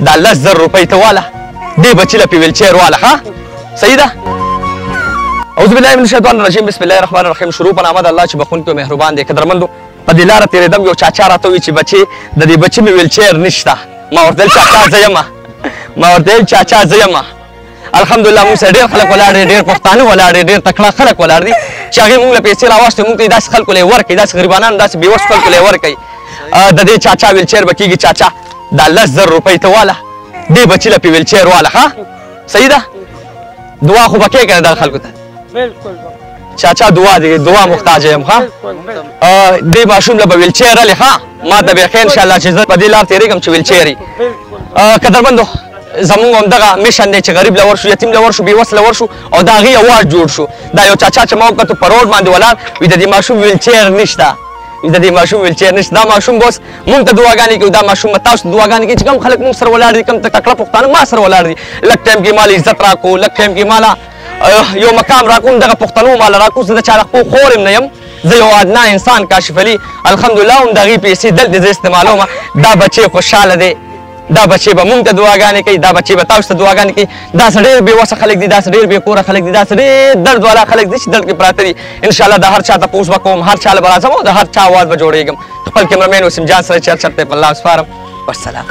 دا 10,000 روپۍ ته واله دې بچي له په ویلچیر واله ها صحیح ده. اعوذ بالله من الشیطان الرجیم بسم الله الرحمن الرحیم. شروع په نامه د الله چې بخونکی او مهربان دی. قدرمندو په دې لاره تېرېدم یو چاچا راته وویل چې بچې د دې بچي مې ویلچیر نشته. ما ورته ویل چاچا زه یمه ما ورته ویل چاچا زه یمه. الحمدلله موږ سره ډېر خلک ولاړ دي ډېر پښتانه ولاړ دي ډېر تکړه خلک ولاړ دي چې هغې موږ له پیسې راواخېستې موږ ته یې داسې خلکو له یې ورکوي داسې غریبانانو داسې بېوس خلکو له یې ورکوي. د دې چاچا ویلچیر به کېږي چاچا دا 10,000 روپۍ ته واله دې بچي له په ویلچیر واله ها صحیح ده. دعا خو به کې که نه دغه خلکو ته چاچا دعا دی دعا محتاج یم ها. دې ماشوم له به ویلچیر هلې ها ما ته بیخي انشاءالله چې زه په دې لار تېرېږم چې ویلچیر وي. قدرمندو زمونږ همدغه میشن دی چې غریب له ورشو یتیم له ورشو بېوس له ورشو او د هغې اواز جوړ شو. دا یو چاچا چې ما وکتو په روډ باندې ولاړ وي د دې ماشوم ویلچیر نشته د دې ماشوم ویلچیر نشته. دا ماشوم به اوس مونږ ته دعاګانې کوي دا ماشوم به تاسو ته دعاګانې کوي چې کوم خلک مونږ سره ولاړ دي کوم تکړه پښتانه ما سره ولاړ دي. لږ ټایم کې مال عزت راکړو لږ ټایم کې ماله یو مقام راکړو دغه پښتنو مال راکړو. زه د چا د خپل خور یم نه یم زه یو ادنا انسان کاشف علي الحمدلله هم د هغې پیسې دلته زه استعمالوم. دا بچی خوشحاله دی دا بچی به مونږ ته دعاګانې کوي دا بچی به تاسو ته دعاګانې کوي. داسې ډېر بېوسه خلک دي داسې ډېر بېکوره خلک دي داسې ډېر درد والا خلک دي چې درد کې پراته دي. انشاءالله د هر چا تپوس به کوم هر چا له به راځم او د هر چا اواز به جوړېږم. خپل کیمرمین وسیم جان سره چرچرته په الله سپارم. والسلام.